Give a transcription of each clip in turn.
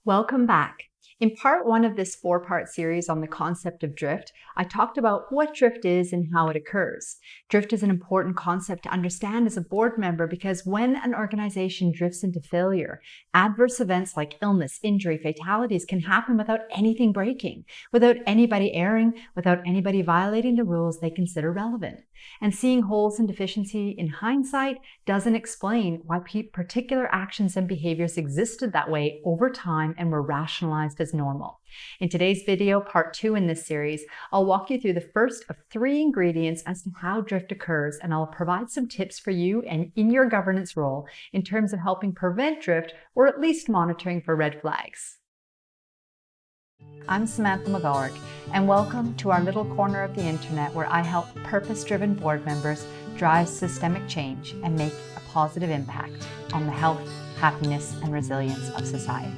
Welcome back. In part one of this four-part series on the concept of drift, I talked about what drift is and how it occurs. Drift is an important concept to understand as a board member because when an organization drifts into failure, adverse events like illness, injury, fatalities can happen without anything breaking, without anybody erring, without anybody violating the rules they consider relevant. And seeing holes and deficiency in hindsight doesn't explain why particular actions and behaviors existed that way over time and were rationalized as normal. In today's video, part 2 in this series, I'll walk you through the first of 3 ingredients as to how drift occurs, and I'll provide some tips for you and in your governance role in terms of helping prevent drift or at least monitoring for red flags. I'm Samantha McGolrick, and welcome to our little corner of the internet where I help purpose-driven board members drive systemic change and make a positive impact on the health, happiness, and resilience of society.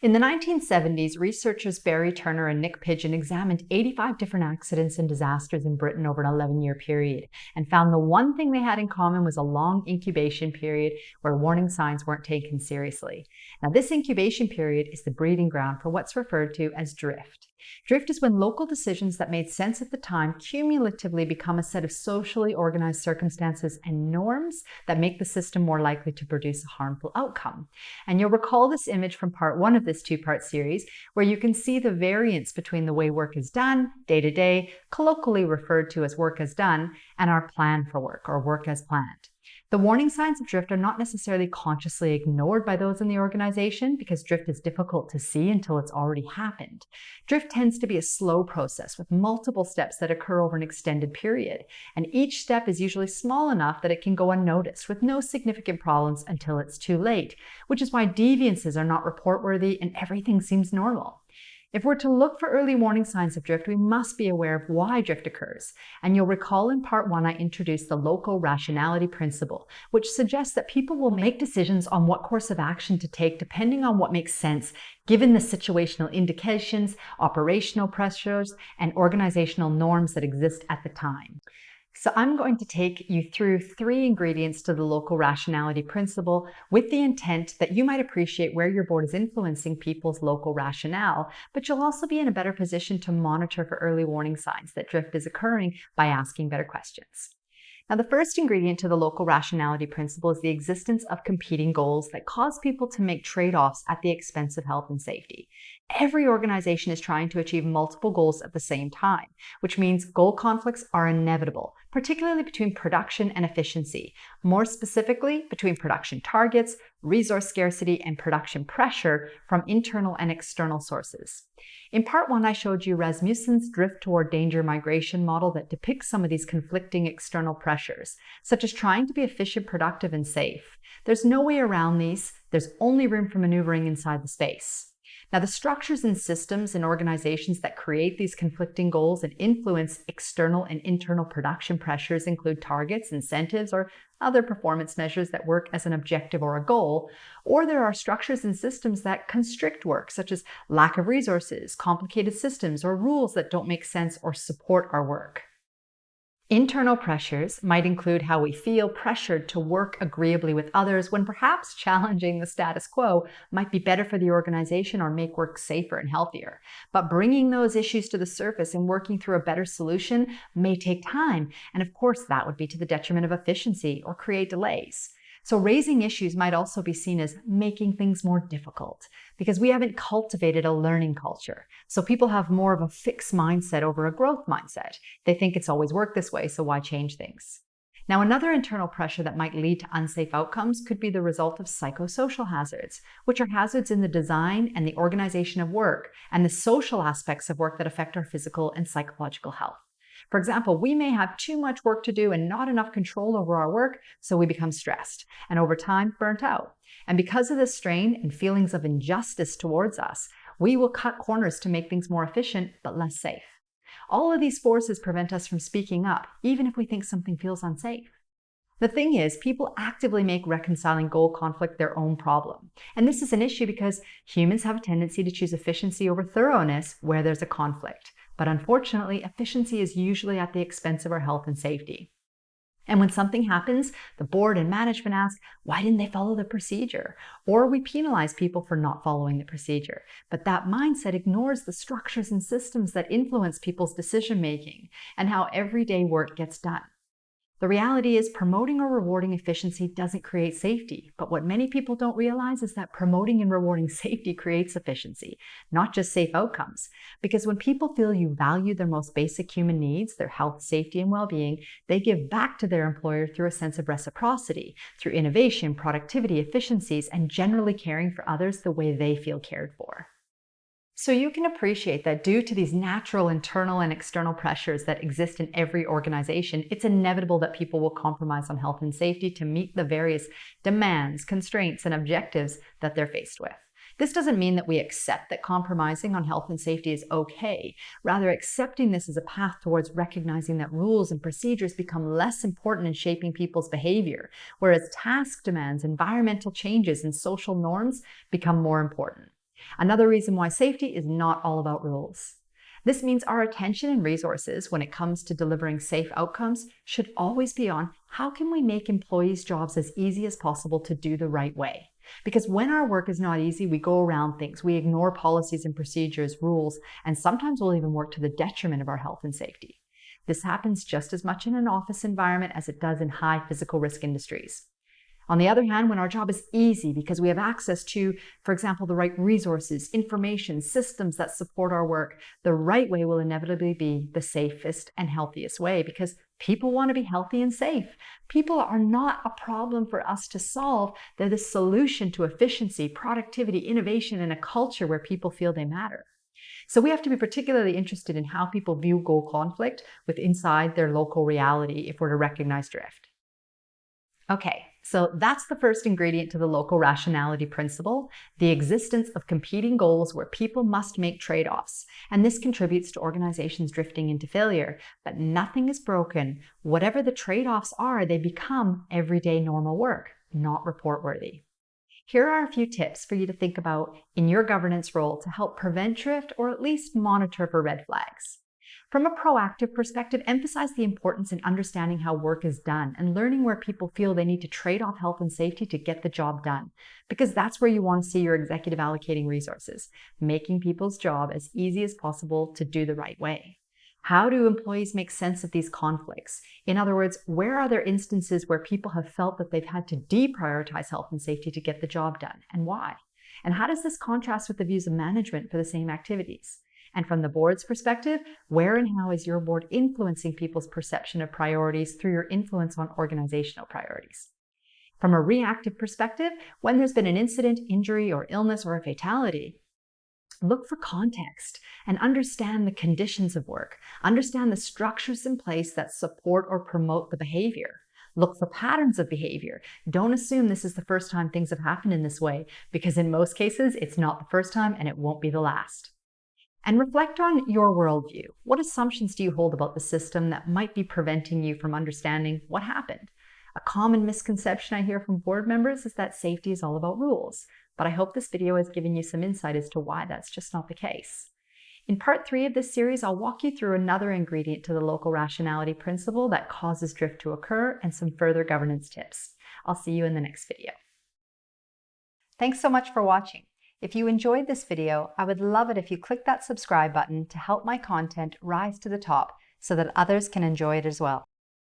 In the 1970s, researchers Barry Turner and Nick Pigeon examined 85 different accidents and disasters in Britain over an 11-year period and found the one thing they had in common was a long incubation period where warning signs weren't taken seriously. Now, this incubation period is the breeding ground for what's referred to as drift. Drift is when local decisions that made sense at the time cumulatively become a set of socially organized circumstances and norms that make the system more likely to produce a harmful outcome. And you'll recall this image from part 1 of this 2-part series, where you can see the variance between the way work is done, day to day, colloquially referred to as work as done, and our plan for work, or work as planned. The warning signs of drift are not necessarily consciously ignored by those in the organization because drift is difficult to see until it's already happened. Drift tends to be a slow process with multiple steps that occur over an extended period, and each step is usually small enough that it can go unnoticed with no significant problems until it's too late, which is why deviances are not report-worthy and everything seems normal. If we're to look for early warning signs of drift, we must be aware of why drift occurs. And you'll recall in part 1, I introduced the local rationality principle, which suggests that people will make decisions on what course of action to take depending on what makes sense, given the situational indications, operational pressures, and organizational norms that exist at the time. So I'm going to take you through 3 ingredients to the local rationality principle with the intent that you might appreciate where your board is influencing people's local rationale, but you'll also be in a better position to monitor for early warning signs that drift is occurring by asking better questions. Now, the first ingredient to the local rationality principle is the existence of competing goals that cause people to make trade-offs at the expense of health and safety. Every organization is trying to achieve multiple goals at the same time, which means goal conflicts are inevitable, particularly between production and efficiency, more specifically between production targets, resource scarcity, and production pressure from internal and external sources. In part 1, I showed you Rasmussen's drift toward danger migration model that depicts some of these conflicting external pressures, such as trying to be efficient, productive, and safe. There's no way around these. There's only room for maneuvering inside the space. Now, the structures and systems in organizations that create these conflicting goals and influence external and internal production pressures include targets, incentives, or other performance measures that work as an objective or a goal, or there are structures and systems that constrict work, such as lack of resources, complicated systems, or rules that don't make sense or support our work. Internal pressures might include how we feel pressured to work agreeably with others when perhaps challenging the status quo might be better for the organization or make work safer and healthier. But bringing those issues to the surface and working through a better solution may take time, and of course that would be to the detriment of efficiency or create delays. So raising issues might also be seen as making things more difficult because we haven't cultivated a learning culture. So people have more of a fixed mindset over a growth mindset. They think it's always worked this way, so why change things? Now, another internal pressure that might lead to unsafe outcomes could be the result of psychosocial hazards, which are hazards in the design and the organization of work and the social aspects of work that affect our physical and psychological health. For example, we may have too much work to do and not enough control over our work, so we become stressed and over time burnt out. And because of this strain and feelings of injustice towards us, we will cut corners to make things more efficient but less safe. All of these forces prevent us from speaking up, even if we think something feels unsafe. The thing is, people actively make reconciling goal conflict their own problem. And this is an issue because humans have a tendency to choose efficiency over thoroughness where there's a conflict. But unfortunately, efficiency is usually at the expense of our health and safety. And when something happens, the board and management ask, why didn't they follow the procedure? Or we penalize people for not following the procedure. But that mindset ignores the structures and systems that influence people's decision-making and how everyday work gets done. The reality is promoting or rewarding efficiency doesn't create safety, but what many people don't realize is that promoting and rewarding safety creates efficiency, not just safe outcomes. Because when people feel you value their most basic human needs, their health, safety, and well-being, they give back to their employer through a sense of reciprocity, through innovation, productivity, efficiencies, and generally caring for others the way they feel cared for. So you can appreciate that due to these natural internal and external pressures that exist in every organization, it's inevitable that people will compromise on health and safety to meet the various demands, constraints, and objectives that they're faced with. This doesn't mean that we accept that compromising on health and safety is okay. Rather, accepting this as a path towards recognizing that rules and procedures become less important in shaping people's behavior, whereas task demands, environmental changes, and social norms become more important. Another reason why safety is not all about rules. This means our attention and resources when it comes to delivering safe outcomes should always be on how can we make employees' jobs as easy as possible to do the right way. Because when our work is not easy, we go around things, we ignore policies and procedures, rules, and sometimes we'll even work to the detriment of our health and safety. This happens just as much in an office environment as it does in high physical risk industries. On the other hand, when our job is easy because we have access to, for example, the right resources, information, systems that support our work, the right way will inevitably be the safest and healthiest way because people want to be healthy and safe. People are not a problem for us to solve. They're the solution to efficiency, productivity, innovation, and a culture where people feel they matter. So we have to be particularly interested in how people view goal conflict with inside their local reality if we're to recognize drift. Okay, so that's the first ingredient to the local rationality principle, the existence of competing goals where people must make trade-offs. And this contributes to organizations drifting into failure. But nothing is broken. Whatever the trade-offs are, they become everyday normal work, not report-worthy. Here are a few tips for you to think about in your governance role to help prevent drift or at least monitor for red flags. From a proactive perspective, emphasize the importance in understanding how work is done and learning where people feel they need to trade off health and safety to get the job done, because that's where you want to see your executive allocating resources, making people's job as easy as possible to do the right way. How do employees make sense of these conflicts? In other words, where are there instances where people have felt that they've had to deprioritize health and safety to get the job done, and why? And how does this contrast with the views of management for the same activities? And from the board's perspective, where and how is your board influencing people's perception of priorities through your influence on organizational priorities? From a reactive perspective, when there's been an incident, injury, or illness, or a fatality, look for context and understand the conditions of work. Understand the structures in place that support or promote the behavior. Look for patterns of behavior. Don't assume this is the first time things have happened in this way, because in most cases, it's not the first time and it won't be the last. And reflect on your worldview. What assumptions do you hold about the system that might be preventing you from understanding what happened? A common misconception I hear from board members is that safety is all about rules, but I hope this video has given you some insight as to why that's just not the case. In part 3 of this series, I'll walk you through another ingredient to the local rationality principle that causes drift to occur and some further governance tips. I'll see you in the next video. Thanks so much for watching. If you enjoyed this video, I would love it if you click that subscribe button to help my content rise to the top so that others can enjoy it as well.